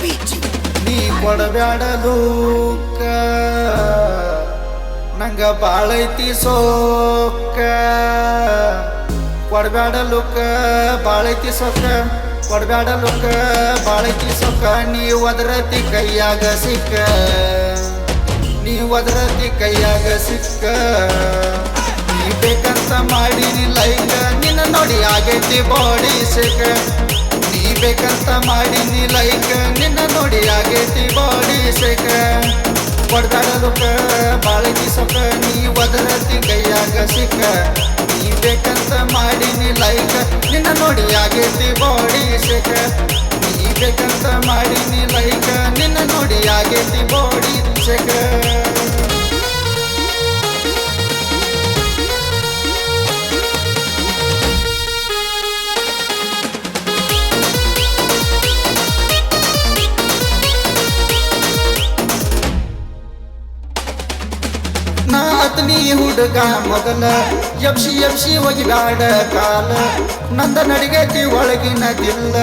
ನೀ ಕೊಡಬ್ಯಾಡಲೂಕ ನಂಗ ಬಾಳೈತಿ ಸೋಕ ಕೊಡಬ್ಯಾಡಲೂಕ ಬಾಳೈತಿ ಸೊಕ್ಕ ಕೊಡಬ್ಯಾಡಲೂಕ ಬಾಳೈತಿ ಸೊಕ್ಕ ನೀವ್ ಒದರತಿ ಕೈಯಾಗ ಸಿಕ್ಕ ನೀವ್ ಒದರತಿ ಕೈಯಾಗ ಸಿಕ್ಕ ನೀ ಬೇಕಂತ ಮಾಡೀನಿ ಲೈಕ್ ನಿನ್ನ ನೋಡಿ ಆಗೈತಿ ಬಾಡಿ ಸಿಕ್ಕ ನೀ ಬೇಕಂತ ಮಾಡೀನಿ ಲೈಕ್ ನಿನ್ನ ನೋಡಿ ಆಗೈತಿ ಬಾಡಿ ಸಿಕ್ಕ ಕೊಡಬ್ಯಾಡಲೂಕ ಬಾಳೈತಿ ಸೊಕ್ಕ ನೀ ಒದರತಿ ಕೈಯಾಗ ಸಿಕ್ಕ ನೀ ಬೇಕಂತ ಮಾಡೀನಿ ಲೈಕ್ ನಿನ್ನ ನೋಡಿ ಆಗೈತಿ ಬಾಡಿ ಸಿಕ್ಕ ನೀ ಬೇಕಂತ ಮಾಡೀನಿ ಲೈಕ್ ನಿನ್ನ ನೋಡಿ ಆಗೈತಿ ಬಾಡಿ ಸಿಕ್ಕ ನಾ ಅತ್ನಿ ಹುಡುಗ ಮೊದಲ ಎಬ್ಸಿ ಒಗಿಬ್ಯಾಡ ಕಾಲ ನಂದ ನಡಿಗೈತಿ ಒಳಗಿನ ದಿಲ್ಲ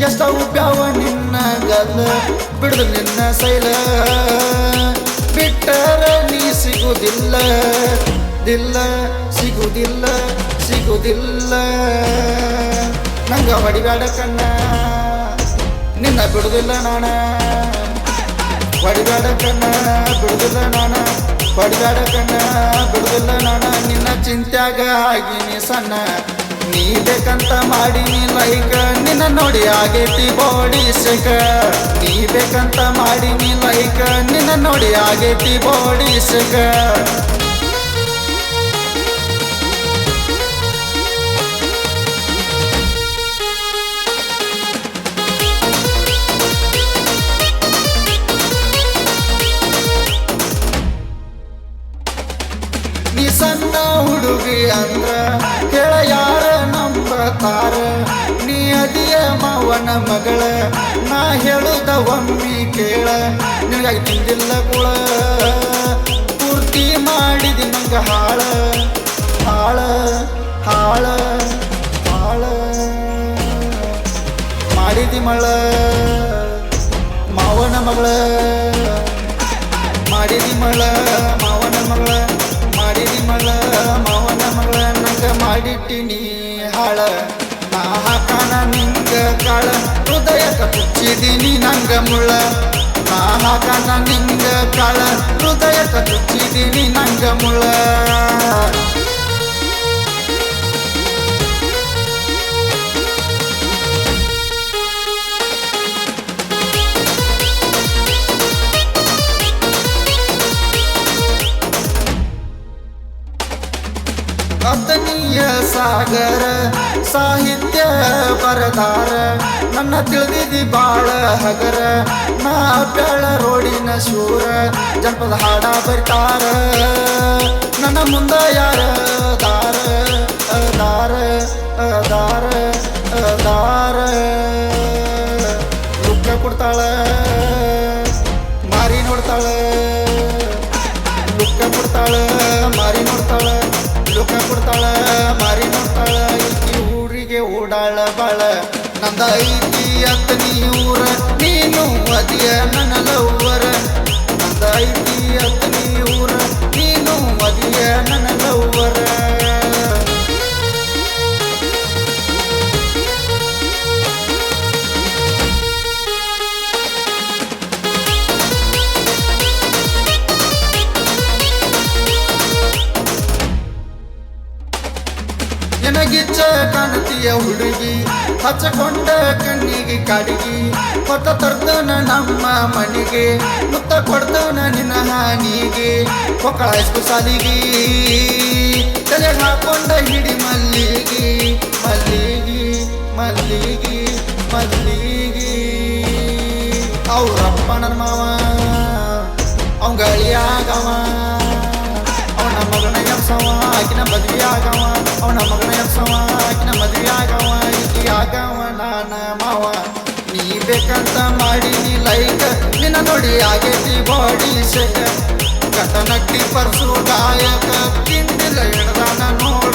ಎಷ್ಟ ಉಪ್ಯಾವ ನಿನ್ನ ಗಲ್ಲ ಬಿಡುದು ನಿನ್ನ ಸೈಲ ಬಿಟ್ಟರ ನೀ ಸಿಗುದಿಲ್ಲ ದಿಲ್ಲ ಸಿಗುದಿಲ್ಲ ಸಿಗುದಿಲ್ಲ ನಂಗ ಹೊಡಿಬ್ಯಾಡ ಕಣ್ಣ ನಿನ್ನ ಬಿಡುದಿಲ್ಲ ನಾನ ಹೊಡಿಬ್ಯಾಡ ಕಣ್ಣ ಬಿಡುದಿಲ್ಲ ನಾನ ಹೊಡಿಬ್ಯಾಡ ಕಣ್ಣ ಬಿಡುದಿಲ್ಲ ನಾನ ನಿನ್ನ ಚಿಂತ್ಯಾಗ ಆಗಿನಿ ಸಣ್ಣ ನೀ ಬೇಕಂತ ಮಾಡೀನಿ ಲೈಕ್ ನಿನ್ನ ನೋಡಿ ಆಗೈತಿ ಬಾಡಿ ಸಿಕ್ಕ ನೀ ಬೇಕಂತ ಮಾಡೀನಿ ಲೈಕ್ ನಿನ್ನ ನೋಡಿ ಆಗೈತಿ ಬಾಡಿ ಸಿಕ್ಕ ನೀ ಸಣ್ಣ ಹುಡುಗಿ ಅಂದ್ರ ಹೇಳ ಯಾರ ನಂಬತಾರ ನೀ ಅದಿಯ ಮಾವನ ಮಗಳ ನಾ ಹೇಳುದ ಒಮ್ಮಿ ಕೇಳ ನಿನಗಾಗಿ ತಿಂದಿಲ್ಲ ಕುಳ ಪೂರ್ತಿ ಮಾಡಿದಿ ನಂಗ ಹಾಳ ಹಾಳ ಹಾಳ ಹಾಳ ಮಾಡಿದಿ ಮಳ ಮಾವನ ಮಗಳ ಮಾಡಿದಿ ಮಳ ಮಾವನ ಮಗಳ ಮಾಡಿದಿ ಮಳ ಮಾವನ ಮಗಳ ನಂಗ ಮಾಡಿಟ್ಟಿನಿ ಹಾಳ ನಾ ಹಾಕಾನ ನಿಂಗ ಕಾಳ ಹೃದಯಕ ಚುಚ್ಚಿದೀನಿ ನಂಗ ಮುಳ್ಳ ನಾ ಹಾಕಾನ ನಿಂಗ ಕಾಳ ಹೃದಯಕ ಚುಚ್ಚಿದೀನಿ ನಂಗ ಮುಳ್ಳ ಅತನೀಯ ಸಾಗರ ಸಾಹಿತ್ಯ ಬರದಾರ ನನ್ನ ತಿಳಿದಿದಿ ಬಾಳ ಹಗರ ನಾ ಬೆಳ ರೋಡಿನ ಶೂರ ಜನಪದ ಹಾಡ ಬರಿತಾರ ನನ್ನ ಮುಂದ ಯಾರ ದಾರ ದಾರ ದಾರ ದಾರ ಲುಕ್ಕ ಕೊಡ್ತಾಳ ಮಾರಿ ನೋಡ್ತಾಳ ಲುಕ್ಕ ಕೊಡ್ತಾಳ ಮಾರಿ ನೋಡ್ತಾಳ ಲುಕ್ಕ ಕೊಡ್ತಾಳ ಮಾರಿ ನೋಡ್ತಾಳ ಈಕಿ ಊರಿಗೆ ಓಡಾಳ ಬಾಳ ನಂದ ಐತಿ ಅತ್ತ ನೀರ ನೀನು ಅದಿಯ ನನ್ನ ಲವ್ವರ ನಂದ ಐತಿ ಅತ್ತ ನೀರ ನೀನು ಅದಿಯ ನನ್ನ ಲವ್ವರ ನಿನಗಿಚ್ಚ ಕಾಣತಿಯ ಹುಡುಗಿ ಹಚ್ಚಕೊಂಡ ಕಣ್ಣಿಗೆ ಕಾಡಿಗಿ ಹೊತ್ತ ತರ್ತನ ನಮ್ಮ ಮನೆಗೆ ಮುತ್ತ ಕೊಡ್ತವನ ನಿನ್ನ ಹಾನಿಗೆ ಹೊಕ್ಕಳಾಯ್ಸ್ಕು ಸಾಲಿಗಿ ತಲೆ ಹಾಕೊಂಡ ಹಿಡಿ ಮಲ್ಲಿಗಿ ಮಲ್ಲಿಗಿ ಮಲ್ಲಿಗಿ ಮಲ್ಲಿಗಿ ಅವ್ರಪ್ಪ ನನ್ನ ಮಾವ ಅವಂಗ ಅಳಿಯಾಗವ ಅವನ ಮಗನ ಎಬ್ಸವ ಆಕಿನ ಮದ್ವಿ ಆಗವ ಅವನ ಮಗನ ಎಬ್ಸವ ಆಕಿನ ಮದ್ವಿ ಆಗವ ಈಕಿ ಆಗವ ನಾನ ಮಾವ ನೀ ಬೇಕಂತ ಮಾಡೀನಿ ಲೈಕ್ ನಿನ್ನ ನೋಡಿ ಆಗೈತಿ ಬಾಡಿ ಶೇಕ ಕಟನಟ್ಟಿ ಪರ್ಸು ಗಾಯಕ ಕಿಂಡಿಲ ಹಿಡ್ದಾನ ನೋಡಿ